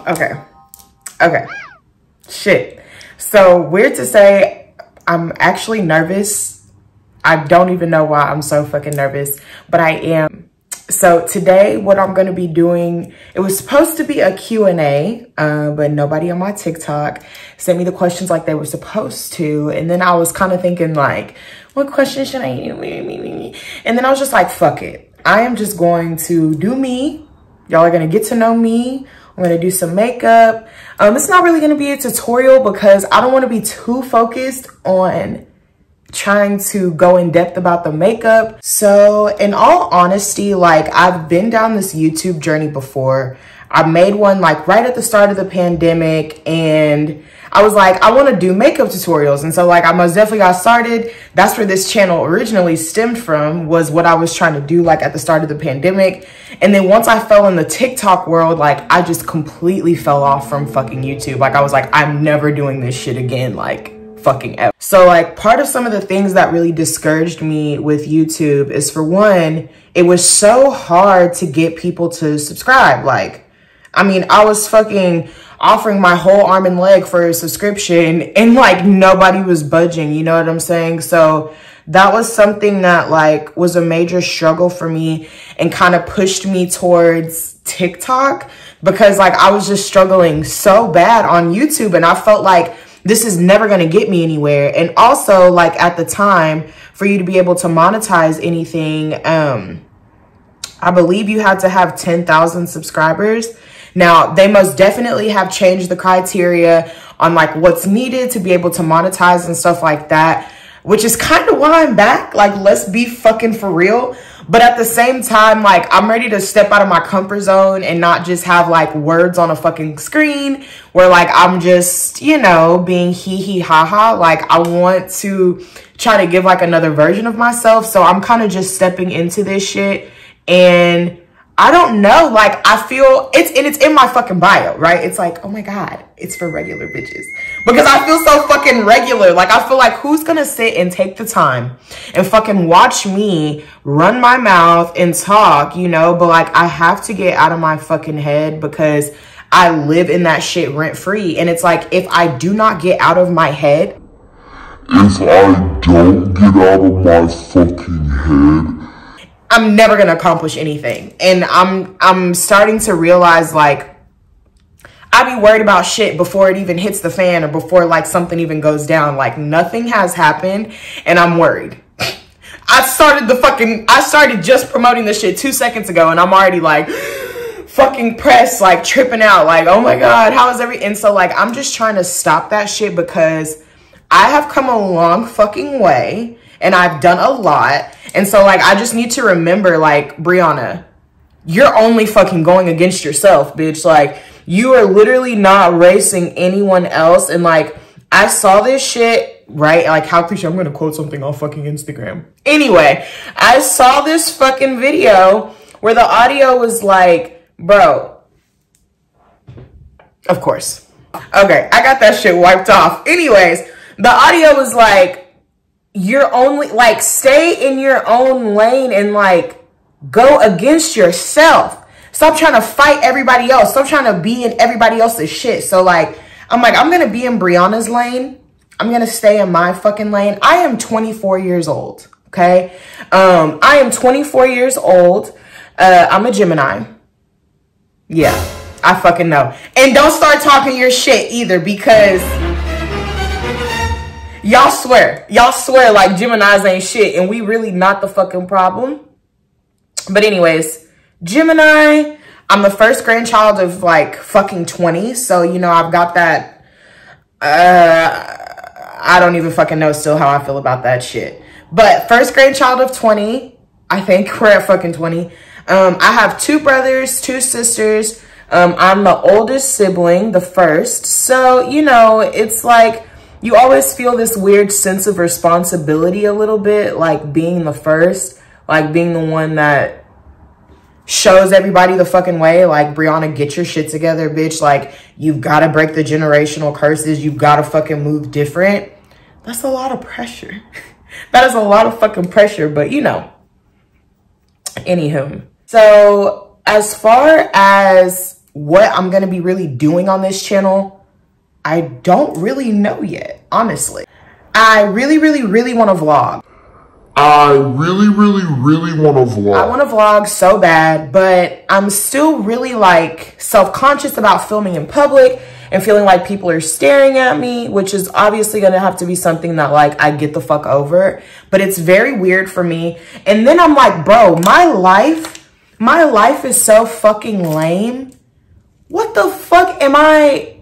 Okay. Shit. So, weird to say, I'm actually nervous. I don't even know why I'm so fucking nervous, but I am. So today, what I'm going to be doing, it was supposed to be a Q&A, but nobody on my TikTok sent me the questions like they were supposed to. And then I was kind of thinking like, what question should I do? And then I was just like, fuck it. I am just going to do me. Y'all are going to get to know me. I'm going to do some makeup. It's not really going to be a tutorial because I don't want to be too focused on trying to go in depth about the makeup. So in all honesty, like I've been down this YouTube journey before. I made one like right at the start of the pandemic and I was like, I want to do makeup tutorials. And so like I most definitely got started. That's where this channel originally stemmed from, was what I was trying to do like at the start of the pandemic. And then once I fell in the TikTok world, like I just completely fell off from fucking YouTube. Like I was like, I'm never doing this shit again. Like fucking ever. So like part of some of the things that really discouraged me with YouTube is, for one, it was so hard to get people to subscribe. Like, I mean, I was fucking offering my whole arm and leg for a subscription and like nobody was budging, you know what I'm saying? So that was something that like was a major struggle for me and kind of pushed me towards TikTok, because like I was just struggling so bad on YouTube and I felt like this is never going to get me anywhere. And also like at the time, for you to be able to monetize anything, I believe you had to have 10,000 subscribers. Now, they most definitely have changed the criteria on like what's needed to be able to monetize and stuff like that, which is kind of why I'm back. Like, let's be fucking for real. But at the same time, like, I'm ready to step out of my comfort zone and not just have like words on a fucking screen where like I'm just, you know, being hee hee ha ha. Like, I want to try to give like another version of myself. So I'm kind of just stepping into this shit. And I don't know, like I feel it's in my fucking bio, right? It's like, oh my God, it's for regular bitches. Because I feel so fucking regular. Like I feel like, who's gonna sit and take the time and fucking watch me run my mouth and talk, you know? But like I have to get out of my fucking head because I live in that shit rent free. And it's like, if I do not get out of my head, if I don't get out of my fucking head, I'm never going to accomplish anything. And I'm starting to realize like I be worried about shit before it even hits the fan or before like something even goes down. Like nothing has happened and I'm worried. I started just promoting this shit 2 seconds ago and I'm already like fucking pressed, like tripping out, like, oh my God, how is and so like I'm just trying to stop that shit because I have come a long fucking way and I've done a lot. And so like I just need to remember, like, Brianna, you're only fucking going against yourself, bitch. Like you are literally not racing anyone else. And like I saw this shit, right? Like how cliche, I'm gonna quote something on fucking Instagram. Anyway, I saw this fucking video where the audio was like, bro, of course. Okay, I got that shit wiped off. Anyways, the audio was like, you're only like, stay in your own lane and like go against yourself. Stop trying to fight everybody else. Stop trying to be in everybody else's shit. So like, I'm going to be in Brianna's lane. I'm going to stay in my fucking lane. I am 24 years old. Okay. I am 24 years old. I'm a Gemini. Yeah, I fucking know. And don't start talking your shit either, because y'all swear like Geminis ain't shit and we really not the fucking problem. But anyways, Gemini, I'm the first grandchild of like fucking 20. So, you know, I've got that, I don't even fucking know still how I feel about that shit. But first grandchild of 20, I think we're at fucking 20. I have 2 brothers, 2 sisters. I'm the oldest sibling, the first. So, you know, it's like, you always feel this weird sense of responsibility a little bit, like being the first, like being the one that shows everybody the fucking way. Like, Brianna, get your shit together, bitch. Like, you've got to break the generational curses. You've got to fucking move different. That's a lot of pressure. That is a lot of fucking pressure, but you know. Anywho. So, as far as what I'm gonna be really doing on this channel, I don't really know yet, honestly. I really want to vlog. I really want to vlog. I want to vlog so bad, but I'm still really like self-conscious about filming in public and feeling like people are staring at me, which is obviously going to have to be something that like I get the fuck over. But it's very weird for me. And then I'm like, bro, my life is so fucking lame. What the fuck am I,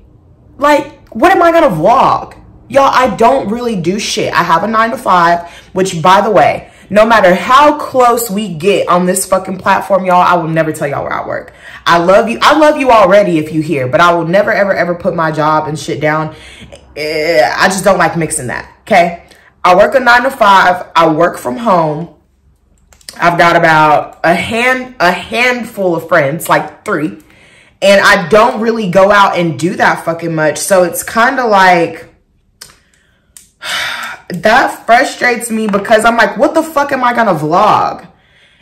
like, what am I going to vlog? Y'all, I don't really do shit. I have a 9-to-5, which, by the way, no matter how close we get on this fucking platform, y'all, I will never tell y'all where I work. I love you. I love you already if you hear, but I will never, ever put my job and shit down. I just don't like mixing that, okay? I work a 9-to-5. I work from home. I've got about a handful of friends, like 3. And I don't really go out and do that fucking much. So it's kind of like, that frustrates me because I'm like, what the fuck am I gonna vlog?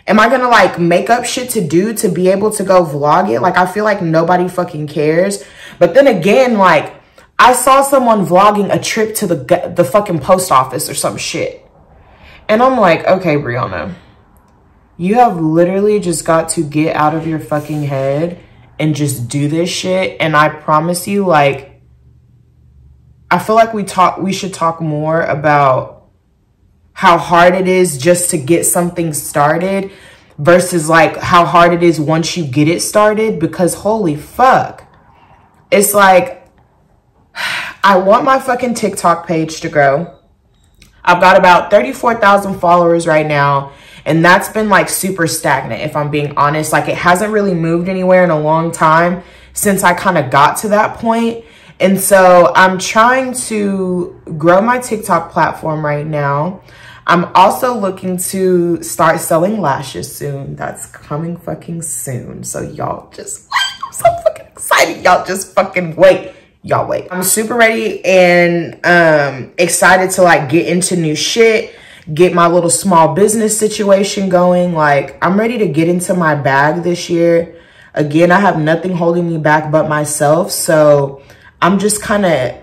Am I gonna like make up shit to do to be able to go vlog it? Like, I feel like nobody fucking cares. But then again, like, I saw someone vlogging a trip to the fucking post office or some shit. And I'm like, okay, Brianna, you have literally just got to get out of your fucking head and just do this shit. And I promise you, like, I feel like we should talk more about how hard it is just to get something started versus like how hard it is once you get it started, because holy fuck. It's like, I want my fucking TikTok page to grow. I've got about 34,000 followers right now, and that's been like super stagnant, if I'm being honest. Like, it hasn't really moved anywhere in a long time since I kind of got to that point. And so I'm trying to grow my TikTok platform right now. I'm also looking to start selling lashes soon. That's coming fucking soon. So y'all just wait. I'm so fucking excited. Y'all just fucking wait. Y'all wait. I'm super ready and excited to like get into new shit, get my little small business situation going. Like, I'm ready to get into my bag this year. Again, I have nothing holding me back but myself. So I'm just kind of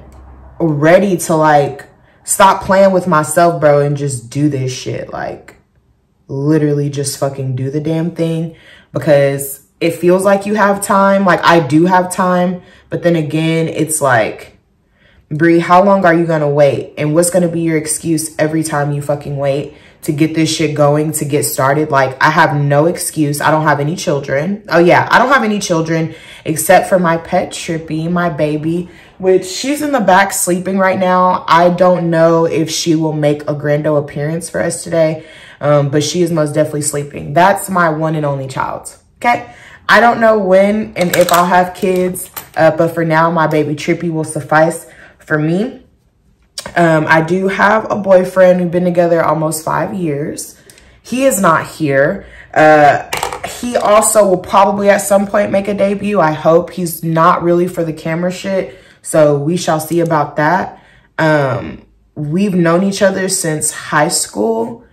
ready to like stop playing with myself, bro, and just do this shit. Like, literally just fucking do the damn thing, because it feels like you have time. Like, I do have time, but then again, it's like, Brie, how long are you gonna wait? And what's gonna be your excuse every time you fucking wait to get this shit going, to get started? Like, I have no excuse. I don't have any children. Oh yeah, I don't have any children except for my pet Trippy, my baby, which she's in the back sleeping right now. I don't know if she will make a grando appearance for us today, but she is most definitely sleeping. That's my one and only child, okay? I don't know when and if I'll have kids, but for now, my baby Trippy will suffice for me. I do have a boyfriend. We've been together almost 5 years. He is not here. He also will probably at some point make a debut. I hope. He's not really for the camera shit, so we shall see about that. We've known each other since high school,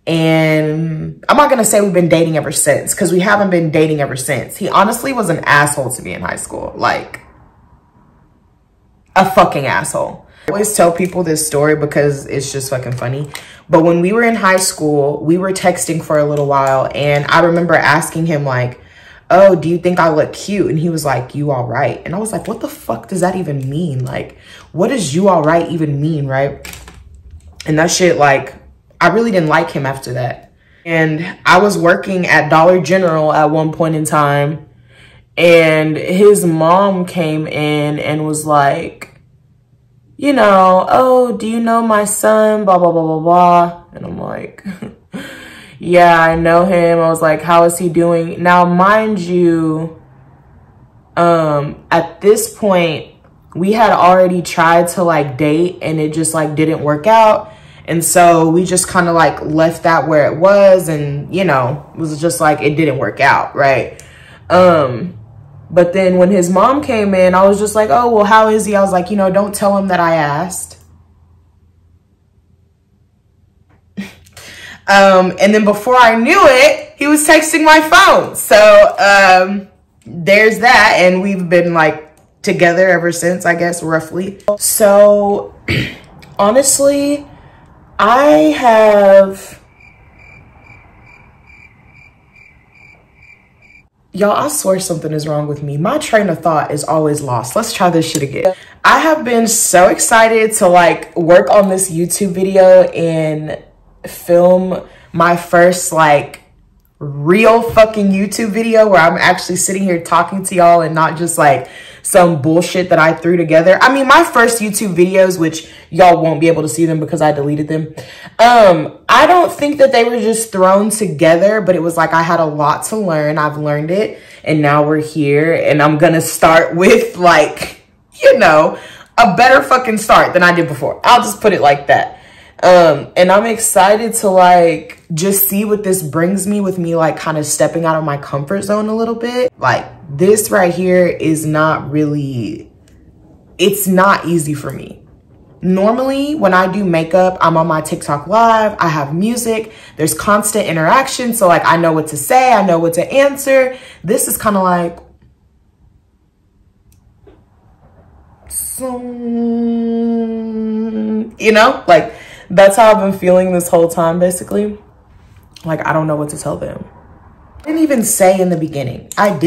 and I'm not gonna say we've been dating ever since, because we haven't been dating ever since. He honestly was an asshole to me in high school. Like, a fucking asshole. I always tell people this story because it's just fucking funny. But when we were in high school, we were texting for a little while, and I remember asking him like, oh, do you think I look cute? And he was like, you all right? And I was like, what the fuck does that even mean? Like, what does you all right even mean, right? And that shit, like, I really didn't like him after that. And I was working at Dollar General at one point in time, and his mom came in and was like, you know, oh, do you know my son, blah, blah, blah, blah, blah. And I'm like, yeah, I know him. I was like, how is he doing? Now, mind you, at this point, we had already tried to like date, and it just like didn't work out. And so we just kind of like left that where it was, and, you know, it was just like, it didn't work out, right? But then when his mom came in, I was just like, oh, well, how is he? I was like, you know, don't tell him that I asked. And then before I knew it, he was texting my phone. So, there's that. And we've been like together ever since, I guess, roughly. So honestly, y'all, I swear something is wrong with me. My train of thought is always lost. Let's try this shit again. I have been so excited to like work on this YouTube video and film my first like real fucking YouTube video where I'm actually sitting here talking to y'all and not just like some bullshit that I threw together. I mean, my first YouTube videos, which y'all won't be able to see them because I deleted them. I don't think that they were just thrown together, but it was like I had a lot to learn. I've learned it and now we're here, and I'm gonna start with like, you know, a better fucking start than I did before. I'll just put it like that. And I'm excited to like just see what this brings me, with me like kind of stepping out of my comfort zone a little bit. Like this right here is not really, it's not easy for me. Normally when I do makeup, I'm on my TikTok live, I have music, there's constant interaction. So like I know what to say, I know what to answer. This is kind of like, you know, like that's how I've been feeling this whole time, basically. Like, I don't know what to tell them. I didn't even say in the beginning that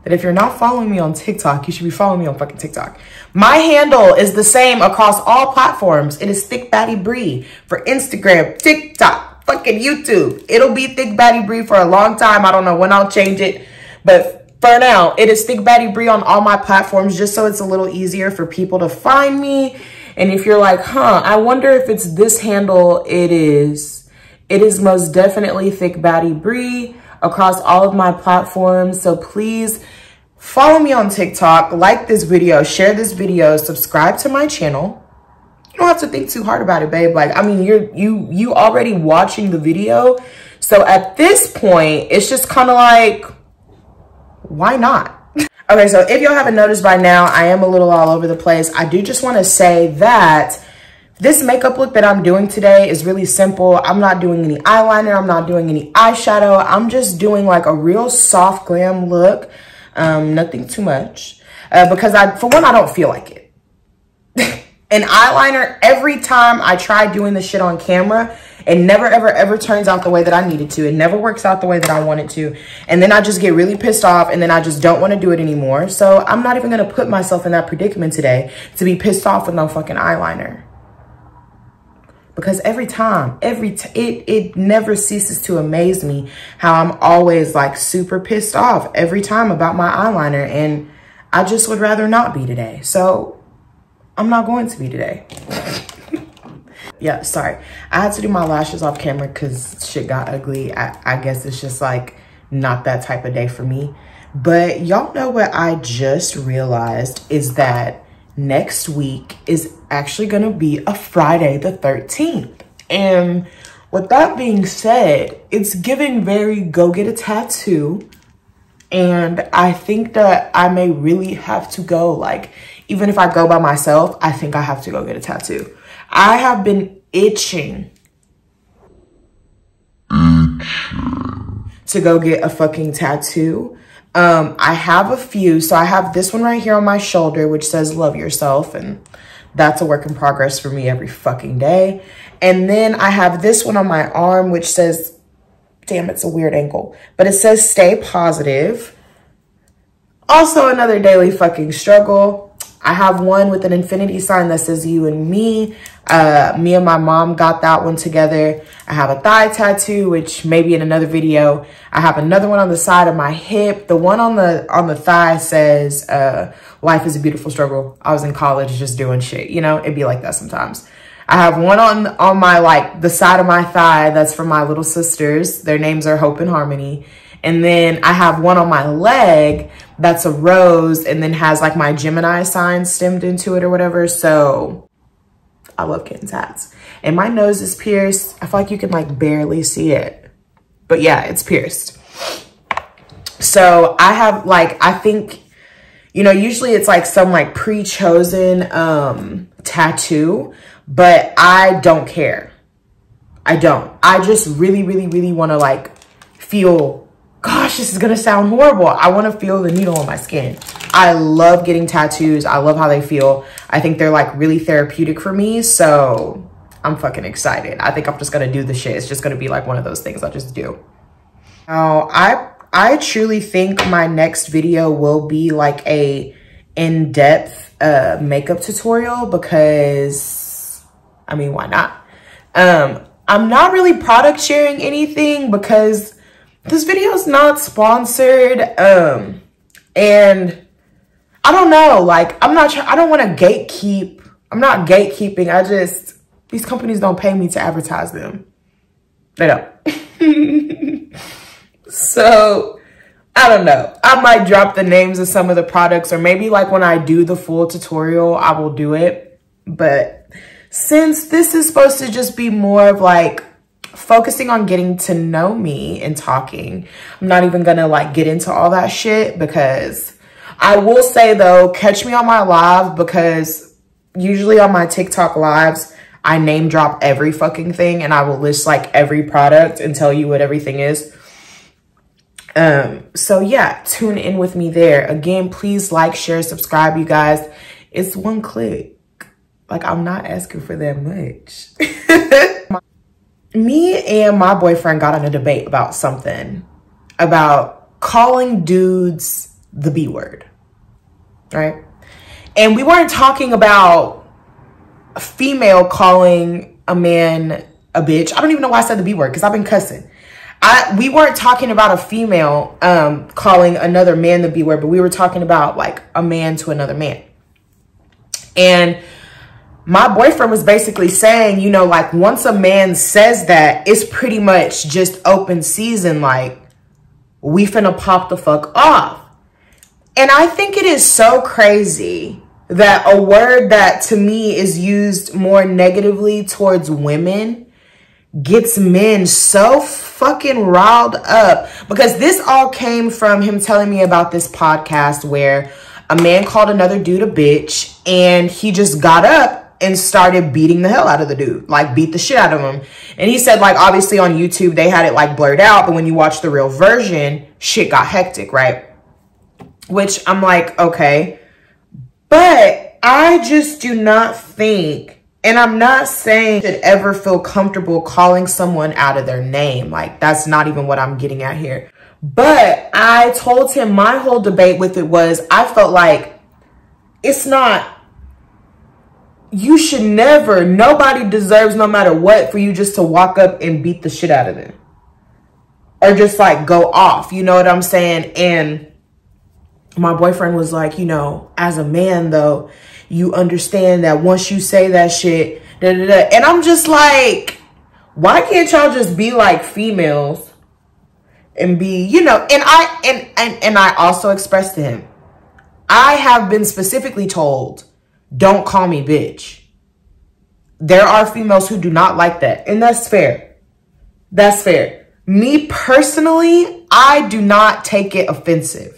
if you're not following me on TikTok, you should be following me on fucking TikTok. My handle is the same across all platforms. It is Thick Baddie Bree for Instagram, TikTok, fucking YouTube. It'll be Thick Baddie Bree for a long time. I don't know when I'll change it, but for now, it is Thick Baddie Bree on all my platforms, just so it's a little easier for people to find me. And if you're like, huh, I wonder if it's this handle, it is. It is most definitely Thick Baddie Bree across all of my platforms. So please follow me on TikTok, like this video, share this video, subscribe to my channel. You don't have to think too hard about it, babe. Like, I mean, you already watching the video. So at this point, it's just kind of like, why not? Okay, so if y'all haven't noticed by now, I am a little all over the place. I do just want to say that this makeup look that I'm doing today is really simple. I'm not doing any eyeliner. I'm not doing any eyeshadow. I'm just doing like a real soft glam look. Nothing too much. Because for one, I don't feel like it. An eyeliner, every time I try doing this shit on camera, it never, ever, ever turns out the way that I need it to. It never works out the way that I want it to. And then I just get really pissed off, and then I just don't want to do it anymore. So I'm not even going to put myself in that predicament today to be pissed off with no fucking eyeliner. Because every time, it never ceases to amaze me how I'm always like super pissed off every time about my eyeliner. And I just would rather not be today. So I'm not going to be today. Yeah, sorry. I had to do my lashes off camera because shit got ugly. I guess it's just like not that type of day for me. But y'all know what I just realized is that next week is actually going to be a Friday the 13th. And with that being said, it's giving very go get a tattoo. And I think that I may really have to go, like, even if I go by myself, I think I have to go get a tattoo. I have been itching to go get a fucking tattoo. I have a few. So I have this one right here on my shoulder, which says love yourself. And that's a work in progress for me every fucking day. And then I have this one on my arm, which says, damn, it's a weird ankle, but it says stay positive. Also another daily fucking struggle. I have one with an infinity sign that says you and me. Me and my mom got that one together. I have a thigh tattoo, which maybe in another video. I have another one on the side of my hip. The one on the thigh says, life is a beautiful struggle. I was in college just doing shit. You know, it'd be like that sometimes. I have one on my, like, the side of my thigh. That's for my little sisters. Their names are Hope and Harmony. And then I have one on my leg that's a rose and then has like my Gemini sign stemmed into it or whatever. So I love getting tats. And my nose is pierced. I feel like you can like barely see it. But yeah, it's pierced. So I have like, I think, you know, usually it's like some like pre-chosen tattoo, but I don't care. I don't. I just really, really, really want to like feel gosh, this is gonna sound horrible. I wanna feel the needle on my skin. I love getting tattoos. I love how they feel. I think they're like really therapeutic for me. So I'm fucking excited. I think I'm just gonna do the shit. It's just gonna be like one of those things I just do. Now, I truly think my next video will be like a in-depth makeup tutorial because, I mean, why not? I'm not really product sharing anything because this video is not sponsored. And I don't know, like, I don't want to gatekeep. I'm not gatekeeping. These companies don't pay me to advertise them. They don't. So, I don't know. I might drop the names of some of the products, or maybe like when I do the full tutorial, I will do it. But since this is supposed to just be more of like focusing on getting to know me and talking, I'm not even gonna like get into all that shit, because I will say though, catch me on my live, because usually on my TikTok lives, I name drop every fucking thing and I will list like every product and tell you what everything is. So yeah, tune in with me there. Again, please like, share, subscribe, you guys. It's one click. Like, I'm not asking for that much. Me and my boyfriend got in a debate about something, about calling dudes the B word, right? And we weren't talking about a female calling a man a bitch. I don't even know why I said the B word, because I've been cussing. We weren't talking about a female calling another man the B word, but we were talking about like a man to another man. And my boyfriend was basically saying, you know, like once a man says that, it's pretty much just open season. Like, we finna pop the fuck off. And I think it is so crazy that a word that to me is used more negatively towards women gets men so fucking riled up, because this all came from him telling me about this podcast where a man called another dude a bitch and he just got up and started beating the hell out of the dude, like beat the shit out of him. And he said, like, obviously on YouTube they had it like blurred out, but when you watch the real version, shit got hectic, right? Which I'm like, okay, but I just do not think, and I'm not saying you should ever feel comfortable calling someone out of their name. Like, that's not even what I'm getting at here. But I told him my whole debate with it was, I felt like it's not, you should never, nobody deserves, no matter what, for you just to walk up and beat the shit out of them. Or just like go off, you know what I'm saying? And my boyfriend was like, you know, as a man though, you understand that once you say that shit, da, da, da. And I'm just like, why can't y'all just be like females and be, you know, and I also expressed to him, I have been specifically told, don't call me bitch. There are females who do not like that, and that's fair. That's fair. Me personally, I do not take it offensive.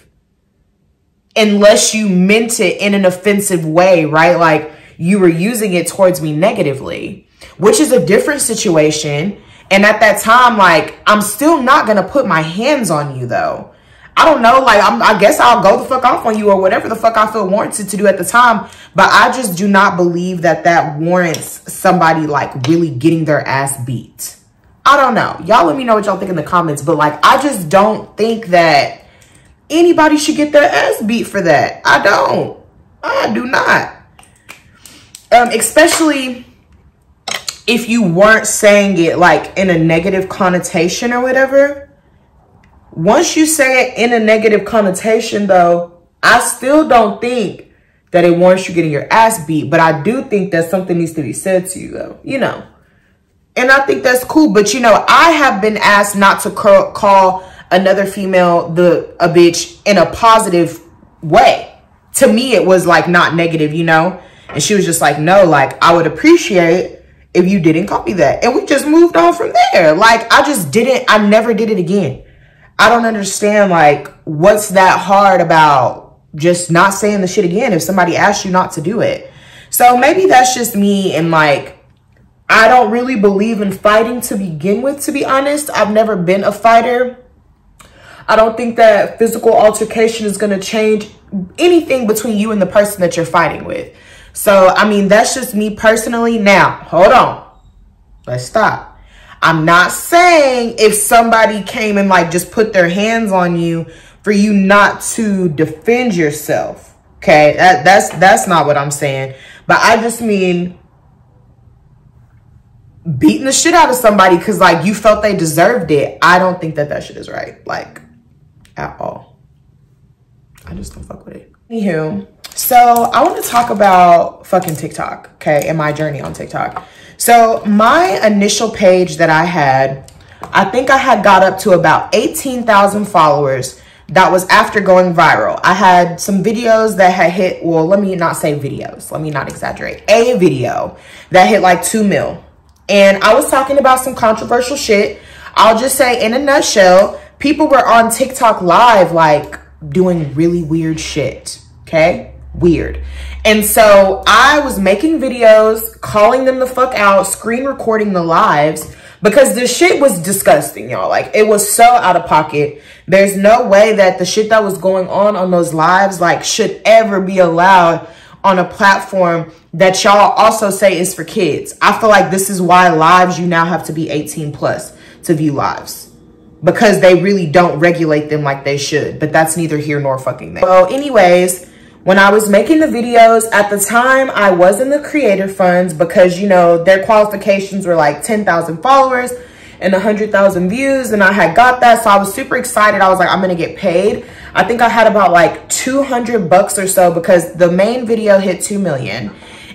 Unless you meant it in an offensive way, right? Like you were using it towards me negatively, which is a different situation. And at that time, like, I'm still not going to put my hands on you though. I don't know. Like, I guess I'll go the fuck off on you or whatever the fuck I feel warranted to do at the time. But I just do not believe that that warrants somebody like really getting their ass beat. I don't know. Y'all let me know what y'all think in the comments. But like, I just don't think that anybody should get their ass beat for that. I do not. Especially if you weren't saying it like in a negative connotation or whatever. Once you say it in a negative connotation though, I still don't think that it warrants you getting your ass beat. But I do think that something needs to be said to you though, you know. And I think that's cool. But you know, I have been asked not to call another female a bitch in a positive way. To me, it was like not negative, you know? And she was just like, no, like I would appreciate if you didn't call me that. And we just moved on from there. Like I never did it again. I don't understand like what's that hard about just not saying the shit again if somebody asks you not to do it. So maybe that's just me, and like, I don't really believe in fighting to begin with, to be honest. I've never been a fighter. I don't think that physical altercation is going to change anything between you and the person that you're fighting with. So, I mean, that's just me personally. Now, hold on. Let's stop. I'm not saying if somebody came and like just put their hands on you for you not to defend yourself. Okay, that's not what I'm saying. But I just mean beating the shit out of somebody because like you felt they deserved it. I don't think that shit is right, like at all. I just don't fuck with it. Anywho, so I want to talk about fucking TikTok, okay, and my journey on TikTok. So my initial page that I had, I think I had got up to about 18,000 followers. That was after going viral. I had some videos that had hit, well, let me not say videos. Let me not exaggerate. A video that hit like 2 mil. And I was talking about some controversial shit. I'll just say in a nutshell, people were on TikTok live, like doing really weird shit, okay? Weird. And so I was making videos, calling them the fuck out, screen recording the lives because the shit was disgusting, y'all. Like it was so out of pocket. There's no way that the shit that was going on those lives like should ever be allowed on a platform that y'all also say is for kids. I feel like this is why lives, you now have to be 18 plus to view lives because they really don't regulate them like they should, but that's neither here nor fucking there. So anyways, when I was making the videos at the time, I was in the creator funds because, you know, their qualifications were like 10,000 followers and 100,000 views. And I had got that. So I was super excited. I was like, I'm going to get paid. I think I had about like 200 bucks or so because the main video hit 2 million.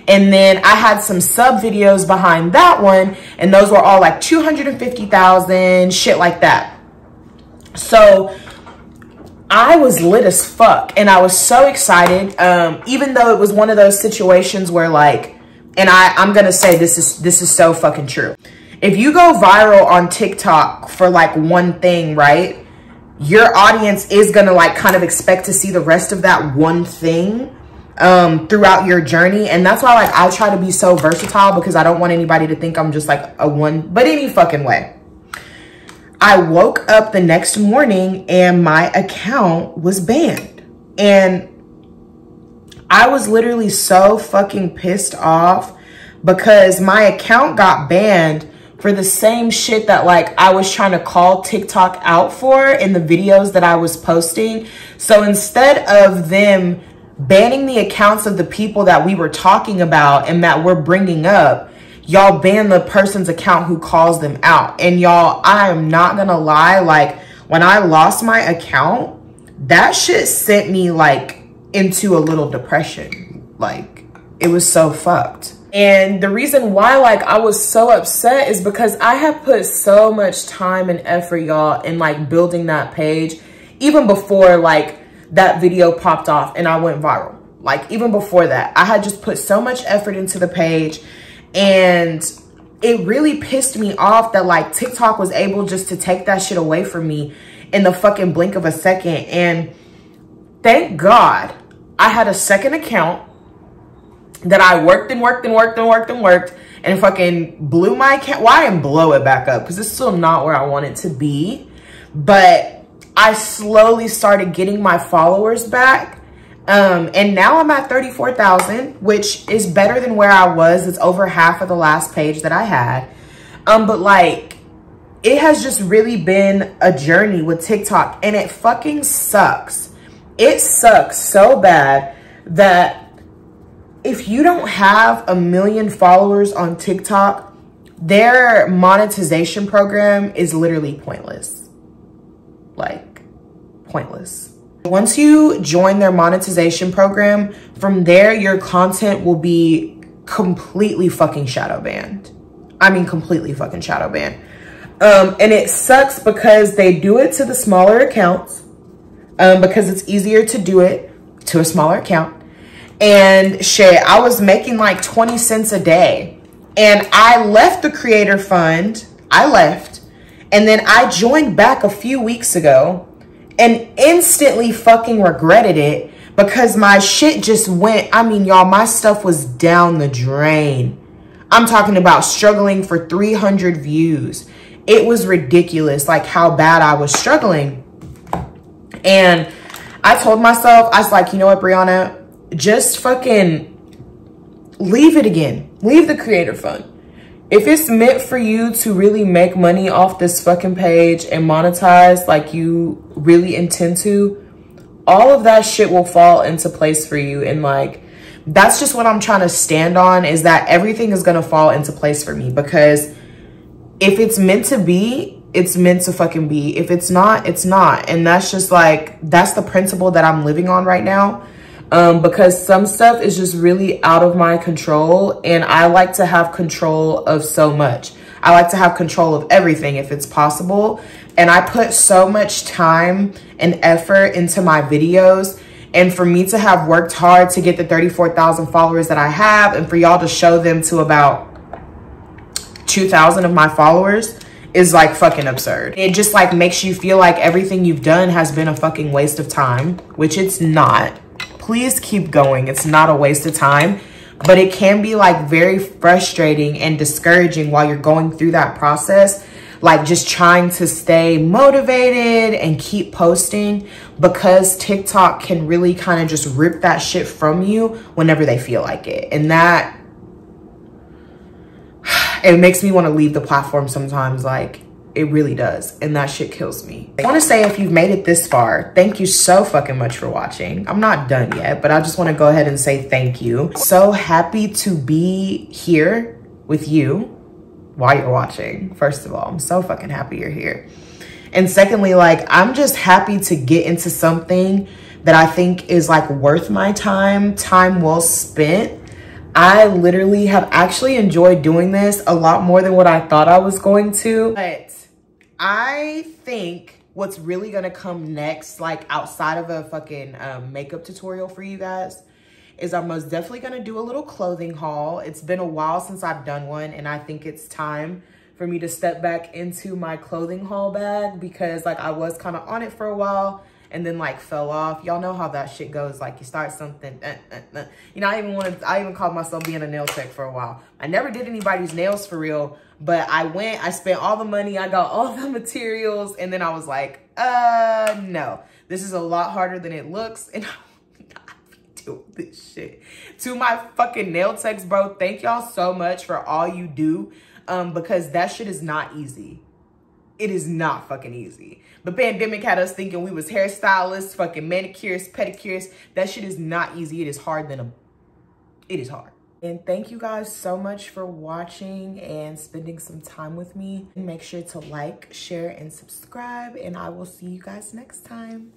And then I had some sub videos behind that one. And those were all like 250,000, shit like that. So I was lit as fuck and I was so excited. Even though it was one of those situations where like, and I'm going to say this is so fucking true. If you go viral on TikTok for like one thing, right? Your audience is going to like kind of expect to see the rest of that one thing throughout your journey. And that's why like I try to be so versatile because I don't want anybody to think I'm just like a one, but any fucking way. I woke up the next morning and my account was banned. And I was literally so fucking pissed off because my account got banned for the same shit that like I was trying to call TikTok out for in the videos that I was posting. So instead of them banning the accounts of the people that we were talking about and that we're bringing up, y'all ban the person's account who calls them out. And y'all, I am not gonna lie, like when I lost my account, that shit sent me like into a little depression. Like it was so fucked. And the reason why like I was so upset is because I have put so much time and effort, y'all, in like building that page, even before like that video popped off and I went viral. Like even before that, I had just put so much effort into the page. And it really pissed me off that like TikTok was able just to take that shit away from me in the fucking blink of a second. And thank God I had a second account that I worked and fucking blew my account. Well, I didn't blow it back up because it's still not where I want it to be. But I slowly started getting my followers back. And now I'm at 34,000, which is better than where I was. It's over half of the last page that I had. But like, it has just really been a journey with TikTok and it fucking sucks. It sucks so bad that if you don't have 1 million followers on TikTok, their monetization program is literally pointless. Like, pointless. Once you join their monetization program, from there, your content will be completely fucking shadow banned. I mean, completely fucking shadow banned. And it sucks because they do it to the smaller accounts because it's easier to do it to a smaller account. And shit, I was making like 20 cents a day. And I left the creator fund. I left. And then I joined back a few weeks ago. And instantly fucking regretted it because my shit just went. I mean, y'all, my stuff was down the drain. I'm talking about struggling for 300 views. It was ridiculous, like how bad I was struggling. And I told myself, I was like, you know what, Brianna, just fucking leave it again. Leave the creator fund. If it's meant for you to really make money off this fucking page and monetize like you really intend to, all of that shit will fall into place for you. And like, that's just what I'm trying to stand on, is that everything is going to fall into place for me. Because if it's meant to be, it's meant to fucking be. If it's not, it's not. And that's just like, that's the principle that I'm living on right now. Because some stuff is just really out of my control, and I like to have control of so much. I like to have control of everything if it's possible. And I put so much time and effort into my videos, and for me to have worked hard to get the 34,000 followers that I have, and for y'all to show them to about 2,000 of my followers is like fucking absurd. It just like makes you feel like everything you've done has been a fucking waste of time, which it's not. Please keep going. It's not a waste of time, but it can be like very frustrating and discouraging while you're going through that process. Like just trying to stay motivated and keep posting, because TikTok can really kind of just rip that shit from you whenever they feel like it. And that, it makes me want to leave the platform sometimes. Like, it really does. And that shit kills me. I want to say, if you've made it this far, thank you so fucking much for watching. I'm not done yet, but I just want to go ahead and say thank you. So happy to be here with you while you're watching. First of all, I'm so fucking happy you're here. And secondly, like, I'm just happy to get into something that I think is like worth my time well spent. I literally have actually enjoyed doing this a lot more than what I thought I was going to. But I think what's really gonna come next, like outside of a fucking makeup tutorial for you guys, is I'm most definitely gonna do a little clothing haul. It's been a while since I've done one, and I think it's time for me to step back into my clothing haul bag, because like I was kind of on it for a while and then like fell off. Y'all know how that shit goes. Like, you start something, you know, I even called myself being a nail tech for a while. I never did anybody's nails for real, but I spent all the money, I got all the materials, and then I was like, no, this is a lot harder than it looks, and I will not be doing this shit. To my fucking nail techs, bro, thank y'all so much for all you do, because that shit is not easy. It is not fucking easy. The pandemic had us thinking we was hairstylists, fucking manicures, pedicures. That shit is not easy. It is hard it is hard. And thank you guys so much for watching and spending some time with me. And make sure to like, share, and subscribe. And I will see you guys next time.